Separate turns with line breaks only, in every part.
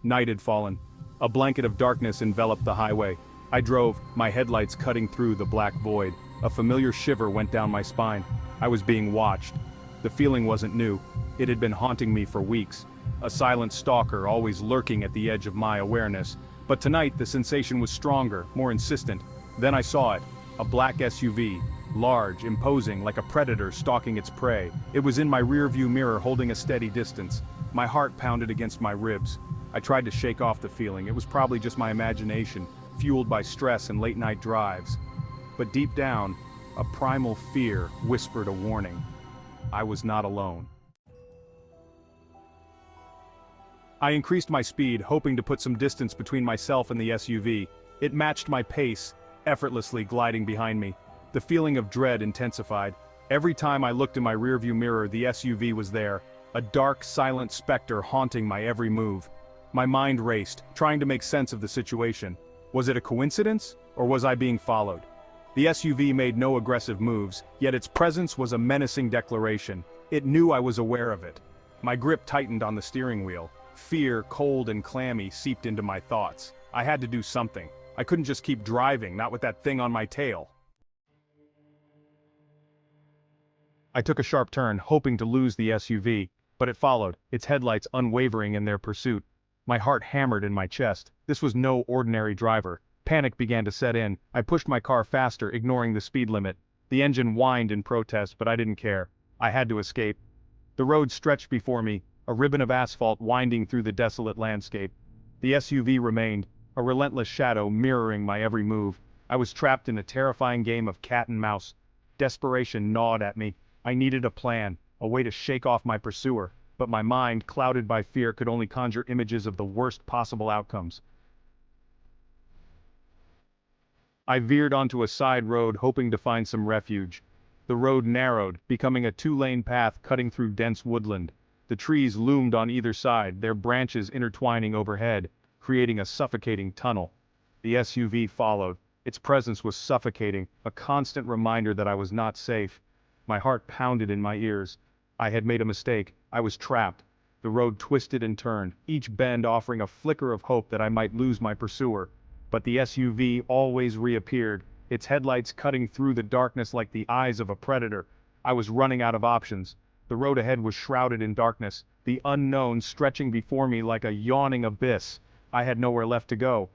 Night had fallen. A blanket of darkness enveloped the highway. I drove, my headlights cutting through the black void. A familiar shiver went down my spine. I was being watched. The feeling wasn't new. It had been haunting me for weeks. A silent stalker always lurking at the edge of my awareness. But tonight the sensation was stronger, more insistent. Then I saw it. A black SUV. Large, imposing, like a predator stalking its prey. It was in my rearview mirror holding a steady distance. My heart pounded against my ribs. I tried to shake off the feeling. It was probably just my imagination, fueled by stress and late-night drives. But deep down, a primal fear whispered a warning. I was not alone. I increased my speed, hoping to put some distance between myself and the SUV. It matched my pace, effortlessly gliding behind me. The feeling of dread intensified. Every time I looked in my rearview mirror, the SUV was there, a dark, silent specter haunting my every move. My mind raced, trying to make sense of the situation. Was it a coincidence, or was I being followed? The SUV made no aggressive moves, yet its presence was a menacing declaration. It knew I was aware of it. My grip tightened on the steering wheel. Fear, cold and clammy, seeped into my thoughts. I had to do something. I couldn't just keep driving, not with that thing on my tail. I took a sharp turn, hoping to lose the SUV, but it followed, its headlights unwavering in their pursuit. My heart hammered in my chest. This was no ordinary driver. Panic began to set in. I pushed my car faster, ignoring the speed limit. The engine whined in protest, but I didn't care. I had to escape. The road stretched before me, a ribbon of asphalt winding through the desolate landscape. The SUV remained, a relentless shadow mirroring my every move. I was trapped in a terrifying game of cat and mouse. Desperation gnawed at me. I needed a plan, a way to shake off my pursuer, but my mind, clouded by fear, could only conjure images of the worst possible outcomes. I veered onto a side road, hoping to find some refuge. The road narrowed, becoming a two-lane path cutting through dense woodland. The trees loomed on either side, their branches intertwining overhead, creating a suffocating tunnel. The SUV followed. Its presence was suffocating, a constant reminder that I was not safe. My heart pounded in my ears. I had made a mistake. I was trapped. The road twisted and turned, each bend offering a flicker of hope that I might lose my pursuer. But the SUV always reappeared, its headlights cutting through the darkness like the eyes of a predator. I was running out of options. The road ahead was shrouded in darkness, the unknown stretching before me like a yawning abyss. I had nowhere left to go.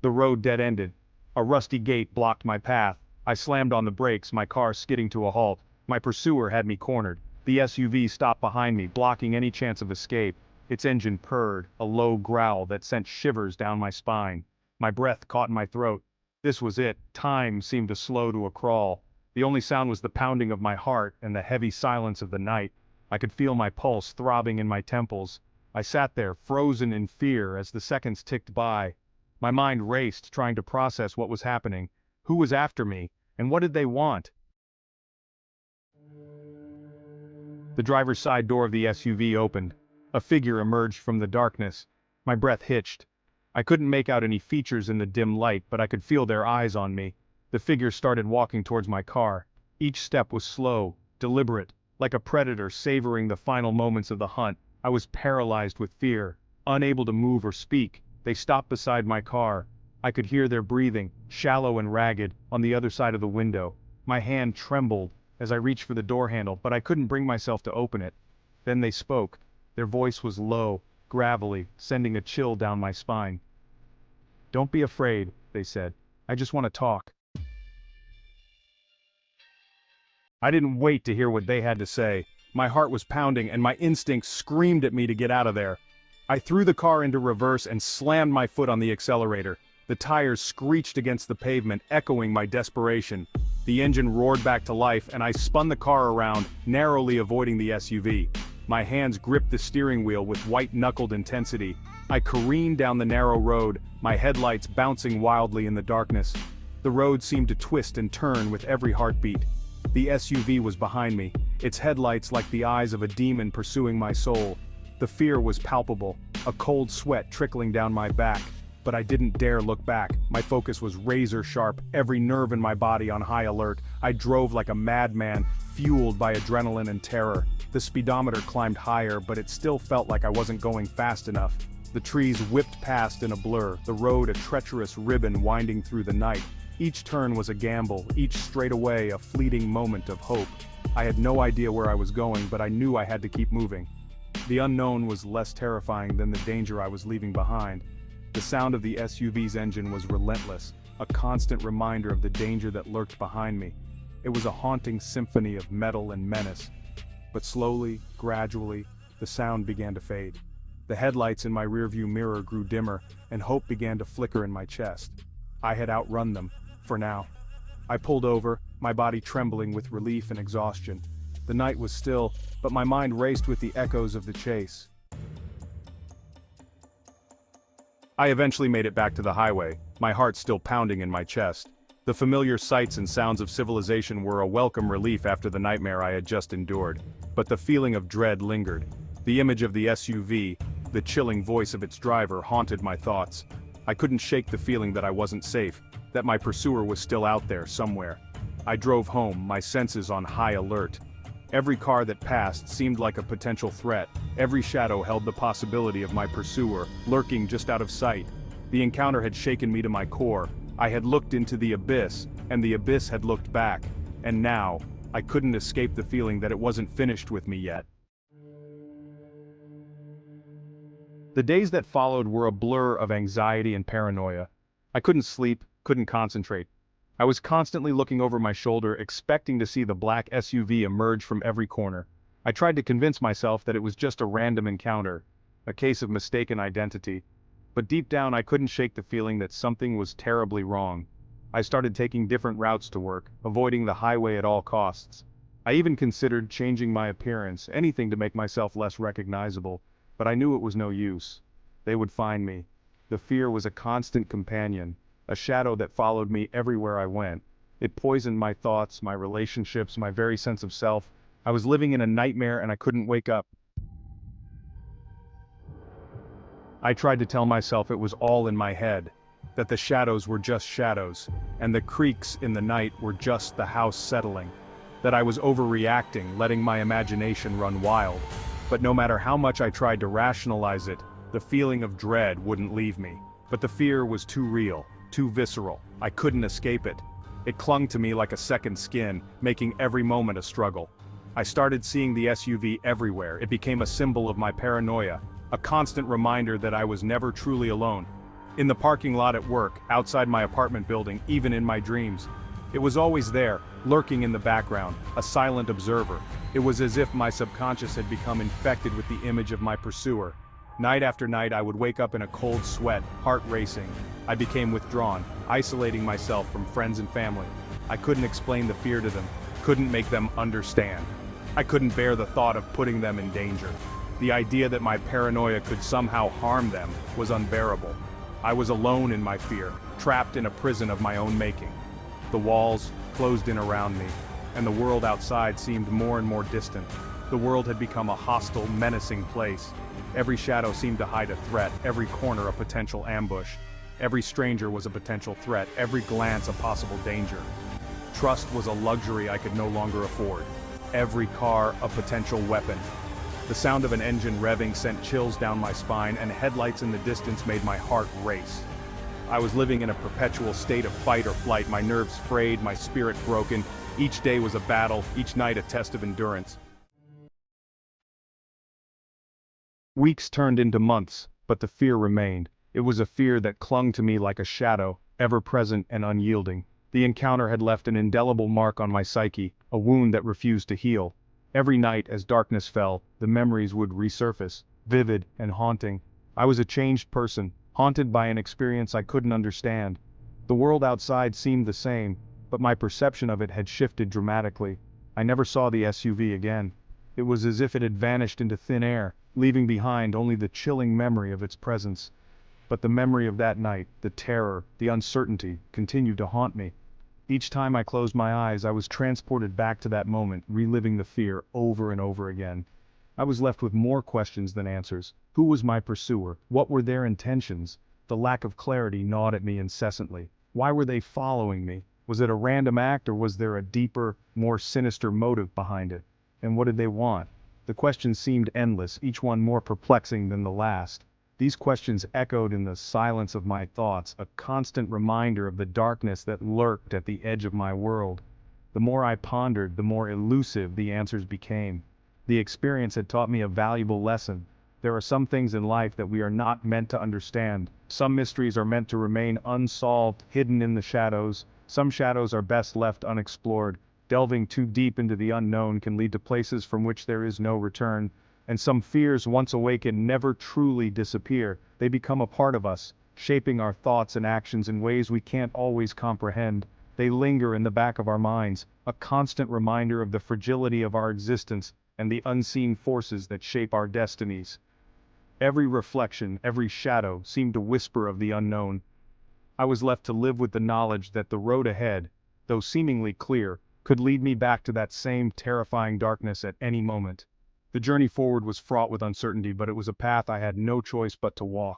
The road dead-ended. A rusty gate blocked my path. I slammed on the brakes, my car skidding to a halt. My pursuer had me cornered. The SUV stopped behind me, blocking any chance of escape. Its engine purred, a low growl that sent shivers down my spine. My breath caught in my throat. This was it. Time seemed to slow to a crawl. The only sound was the pounding of my heart and the heavy silence of the night. I could feel my pulse throbbing in my temples. I sat there, frozen in fear, as the seconds ticked by. My mind raced, trying to process what was happening. Who was after me, and what did they want? The driver's side door of the SUV opened. A figure emerged from the darkness. My breath hitched. I couldn't make out any features in the dim light, but I could feel their eyes on me. The figure started walking towards my car. Each step was slow, deliberate, like a predator savoring the final moments of the hunt. I was paralyzed with fear, unable to move or speak. They stopped beside my car. I could hear their breathing, shallow and ragged, on the other side of the window. My hand trembled as I reached for the door handle, but I couldn't bring myself to open it. Then they spoke. Their voice was low, gravelly, sending a chill down my spine. "Don't be afraid," they said. "I just want to talk." I didn't wait to hear what they had to say. My heart was pounding and my instincts screamed at me to get out of there. I threw the car into reverse and slammed my foot on the accelerator. The tires screeched against the pavement, echoing my desperation. The engine roared back to life and I spun the car around, narrowly avoiding the SUV. My hands gripped the steering wheel with white-knuckled intensity. I careened down the narrow road, my headlights bouncing wildly in the darkness. The road seemed to twist and turn with every heartbeat. The SUV was behind me, its headlights like the eyes of a demon pursuing my soul. The fear was palpable, a cold sweat trickling down my back. But I didn't dare look back. My focus was razor sharp, every nerve in my body on high alert. I drove like a madman, fueled by adrenaline and terror. The speedometer climbed higher, but it still felt like I wasn't going fast enough. The trees whipped past in a blur, the road a treacherous ribbon winding through the night. Each turn was a gamble, each straightaway a fleeting moment of hope. I had no idea where I was going, but I knew I had to keep moving. The unknown was less terrifying than the danger I was leaving behind. The sound of the SUV's engine was relentless, a constant reminder of the danger that lurked behind me. It was a haunting symphony of metal and menace. But slowly, gradually, the sound began to fade. The headlights in my rearview mirror grew dimmer, and hope began to flicker in my chest. I had outrun them, for now. I pulled over, my body trembling with relief and exhaustion. The night was still, but my mind raced with the echoes of the chase. I eventually made it back to the highway, my heart still pounding in my chest. The familiar sights and sounds of civilization were a welcome relief after the nightmare I had just endured. But the feeling of dread lingered. The image of the SUV, the chilling voice of its driver haunted my thoughts. I couldn't shake the feeling that I wasn't safe, that my pursuer was still out there somewhere. I drove home, my senses on high alert. Every car that passed seemed like a potential threat. Every shadow held the possibility of my pursuer, lurking just out of sight. The encounter had shaken me to my core. I had looked into the abyss, and the abyss had looked back. And now, I couldn't escape the feeling that it wasn't finished with me yet. The days that followed were a blur of anxiety and paranoia. I couldn't sleep, couldn't concentrate. I was constantly looking over my shoulder, expecting to see the black SUV emerge from every corner. I tried to convince myself that it was just a random encounter, a case of mistaken identity. But deep down I couldn't shake the feeling that something was terribly wrong. I started taking different routes to work, avoiding the highway at all costs. I even considered changing my appearance, anything to make myself less recognizable, but I knew it was no use. They would find me. The fear was a constant companion, a shadow that followed me everywhere I went. It poisoned my thoughts, my relationships, my very sense of self. I was living in a nightmare and I couldn't wake up. I tried to tell myself it was all in my head, that the shadows were just shadows, and the creaks in the night were just the house settling, that I was overreacting, letting my imagination run wild. But no matter how much I tried to rationalize it, the feeling of dread wouldn't leave me. But the fear was too real, too visceral. I couldn't escape it. It clung to me like a second skin, making every moment a struggle. I started seeing the SUV everywhere. It became a symbol of my paranoia, a constant reminder that I was never truly alone. In the parking lot at work, outside my apartment building, even in my dreams. It was always there, lurking in the background, a silent observer. It was as if my subconscious had become infected with the image of my pursuer. Night after night I would wake up in a cold sweat, heart racing. I became withdrawn, isolating myself from friends and family. I couldn't explain the fear to them, couldn't make them understand. I couldn't bear the thought of putting them in danger. The idea that my paranoia could somehow harm them was unbearable. I was alone in my fear, trapped in a prison of my own making. The walls closed in around me, and the world outside seemed more and more distant. The world had become a hostile, menacing place. Every shadow seemed to hide a threat, every corner a potential ambush. Every stranger was a potential threat, every glance a possible danger. Trust was a luxury I could no longer afford. Every car a potential weapon. The sound of an engine revving sent chills down my spine, and headlights in the distance made my heart race. I was living in a perpetual state of fight or flight, my nerves frayed, my spirit broken. Each day was a battle, each night a test of endurance. Weeks turned into months, but the fear remained. It was a fear that clung to me like a shadow, ever present and unyielding. The encounter had left an indelible mark on my psyche, a wound that refused to heal. Every night as darkness fell, the memories would resurface, vivid and haunting. I was a changed person, haunted by an experience I couldn't understand. The world outside seemed the same, but my perception of it had shifted dramatically. I never saw the SUV again. It was as if it had vanished into thin air, leaving behind only the chilling memory of its presence. But the memory of that night, the terror, the uncertainty, continued to haunt me. Each time I closed my eyes, I was transported back to that moment, reliving the fear over and over again. I was left with more questions than answers. Who was my pursuer? What were their intentions? The lack of clarity gnawed at me incessantly. Why were they following me? Was it a random act or was there a deeper, more sinister motive behind it? And what did they want? The questions seemed endless, each one more perplexing than the last. These questions echoed in the silence of my thoughts, a constant reminder of the darkness that lurked at the edge of my world. The more I pondered, the more elusive the answers became. The experience had taught me a valuable lesson. There are some things in life that we are not meant to understand. Some mysteries are meant to remain unsolved, hidden in the shadows. Some shadows are best left unexplored. Delving too deep into the unknown can lead to places from which there is no return. And some fears, once awakened, never truly disappear. They become a part of us, shaping our thoughts and actions in ways we can't always comprehend. They linger in the back of our minds, a constant reminder of the fragility of our existence and the unseen forces that shape our destinies. Every reflection, every shadow, seemed to whisper of the unknown. I was left to live with the knowledge that the road ahead, though seemingly clear, could lead me back to that same terrifying darkness at any moment. The journey forward was fraught with uncertainty, but it was a path I had no choice but to walk.